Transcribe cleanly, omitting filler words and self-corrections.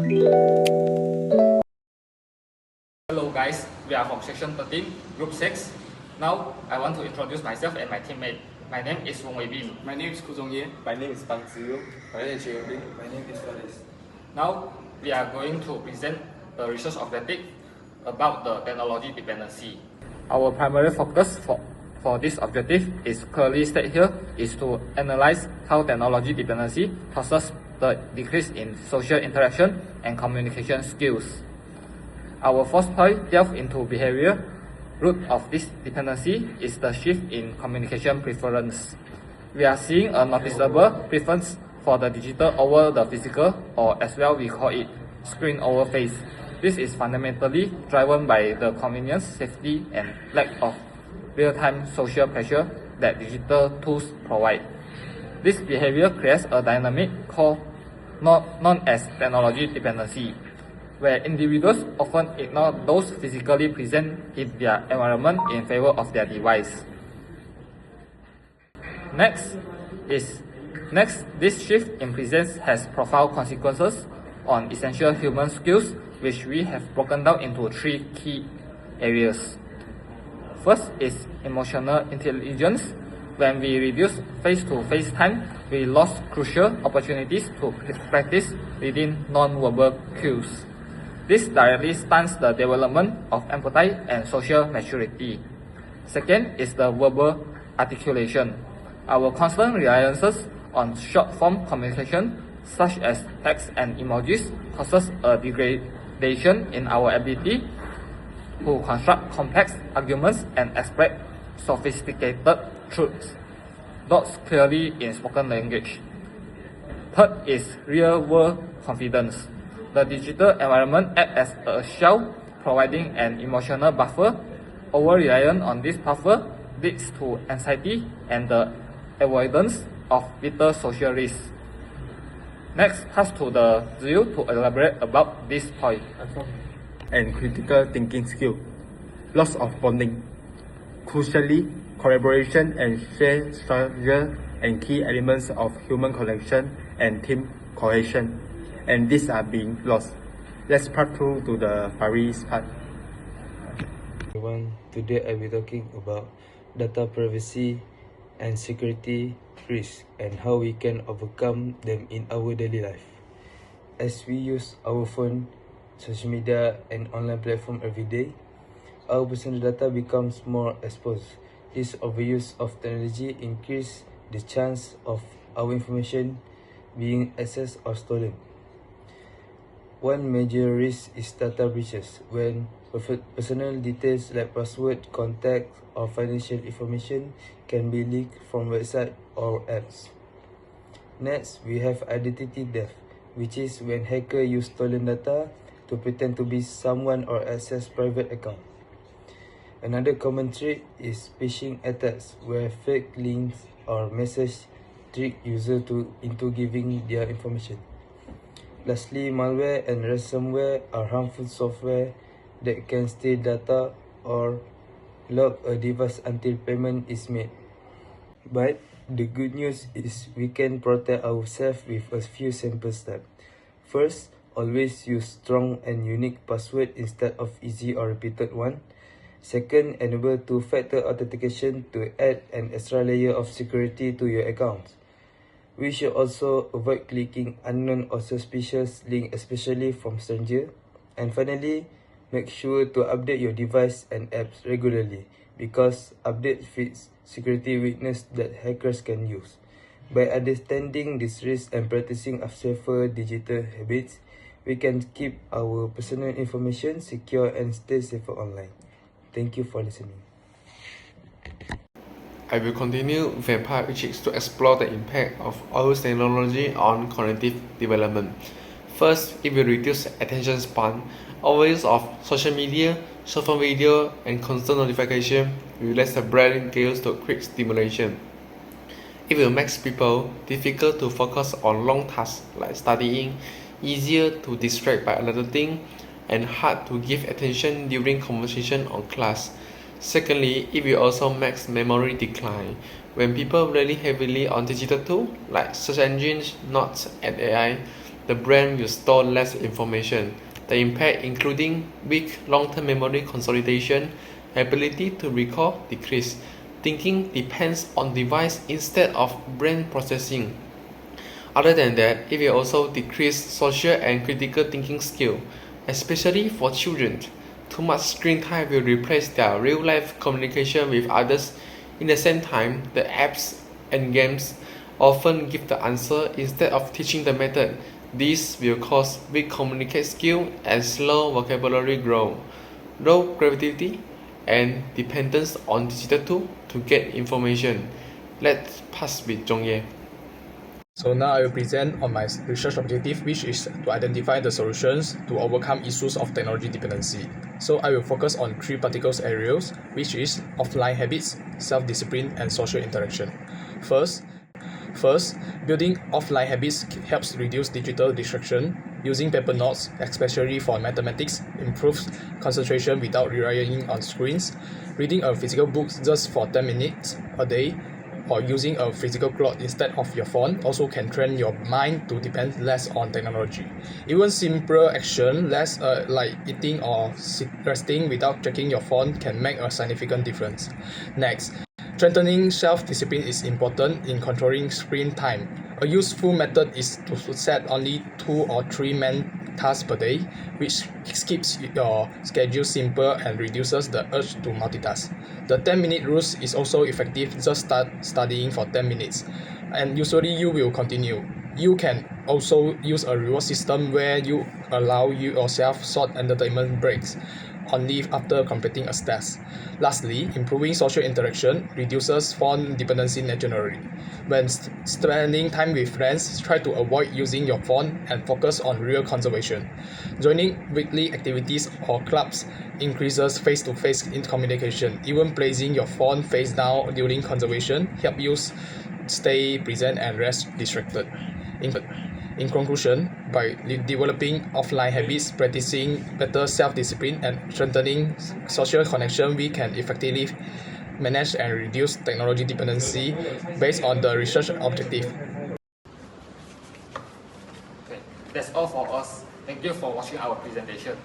Hello guys, we are from section 13, group 6. Now I want to introduce myself and my teammate. My name is Wong Wei Bin. My name is Ku Zhongye. My name is Pang Ziyu. My name is Xue Yonglin. My name is Faris. Now we are going to present the research objective about the technology dependency. Our primary focus for this objective is clearly stated here is to analyze how technology dependency causes the decrease in social interaction and communication skills. Our first point delves into behavior. Root of this dependency is the shift in communication preference. We are seeing a noticeable preference for the digital over the physical, or as well we call it screen over face. This is fundamentally driven by the convenience, safety, and lack of real-time social pressure that digital tools provide. This behavior creates a dynamic known as technology dependency, where individuals often ignore those physically present in their environment in favor of their device. Next, this shift in presence has profound consequences on essential human skills, which we have broken down into three key areas. First is emotional intelligence. When we reduce face-to-face time, we lost crucial opportunities to practice reading non-verbal cues. This directly stunts the development of empathy and social maturity. Second is the verbal articulation. Our constant reliance on short-form communication, such as text and emojis, causes a degradation in our ability to construct complex arguments and express sophisticated truths, thus clearly in spoken language. Third is real-world confidence. The digital environment acts as a shell, providing an emotional buffer. Over-reliance on this buffer leads to anxiety and the avoidance of vital social risks. Next, pass to the Ziyu to elaborate about this point. And critical thinking skill. Loss of bonding. Crucially, collaboration and shared strategy and key elements of human connection and team cohesion. And these are being lost. Let's part through to the Paris part. Everyone, today I will be talking about data privacy and security risks and how we can overcome them in our daily life. As we use our phone, social media and online platform every day, our personal data becomes more exposed. This overuse of technology increases the chance of our information being accessed or stolen. One major risk is data breaches, when personal details like password, contact, or financial information can be leaked from websites or apps. Next, we have identity theft, which is when hackers use stolen data to pretend to be someone or access private accounts. Another common trick is phishing attacks, where fake links or messages trick users into giving their information. Lastly, malware and ransomware are harmful software that can steal data or lock a device until payment is made. But the good news is we can protect ourselves with a few simple steps. First, always use strong and unique password instead of easy or repeated one. Second, enable two-factor authentication to add an extra layer of security to your account. We should also avoid clicking unknown or suspicious links, especially from strangers. And finally, make sure to update your device and apps regularly, because update fix security weakness that hackers can use. By understanding this risk and practicing a safer digital habits, we can keep our personal information secure and stay safer online. Thank you for listening. I will continue with a part which is to explore the impact of all technology on cognitive development. First, it will reduce attention span. Overuse of social media, short form video, and constant notification will let the brain get used to quick stimulation. It will make people difficult to focus on long tasks like studying, easier to distract by another thing, and hard to give attention during conversation or class. Secondly, it will also make memory decline. When people rely heavily on digital tools like search engines, notes, and AI, the brain will store less information. The impact including weak long-term memory consolidation, ability to recall decrease. Thinking depends on device instead of brain processing. Other than that, it will also decrease social and critical thinking skill, especially for children. Too much screen time will replace their real-life communication with others. In the same time, the apps and games often give the answer instead of teaching the method. This will cause weak communication skill and slow vocabulary growth, low creativity, and dependence on digital tools to get information. Let's pass with Zhongye. So now I will present on my research objective, which is to identify the solutions to overcome issues of technology dependency. So I will focus on three particular areas, which is offline habits, self-discipline, and social interaction. First, building offline habits helps reduce digital distraction. Using paper notes, especially for mathematics, improves concentration without relying on screens. Reading a physical book just for 10 minutes a day or using a physical clock instead of your phone also can train your mind to depend less on technology. Even simple action, like eating or resting without checking your phone, can make a significant difference. Next, strengthening self-discipline is important in controlling screen time. A useful method is to set only 2 or 3 main tasks per day, which keeps your schedule simple and reduces the urge to multitask. The 10-minute rule is also effective. Just start studying for 10 minutes, and usually you will continue. You can also use a reward system where you allow yourself short entertainment breaks only after completing a task. Lastly, improving social interaction reduces phone dependency naturally. When spending time with friends, try to avoid using your phone and focus on real conversation. Joining weekly activities or clubs increases face-to-face communication. Even placing your phone face down during conversation helps you stay present and less distracted. In conclusion, by developing offline habits, practicing better self-discipline, and strengthening social connection, we can effectively manage and reduce technology dependency based on the research objective. Okay, that's all for us. Thank you for watching our presentation.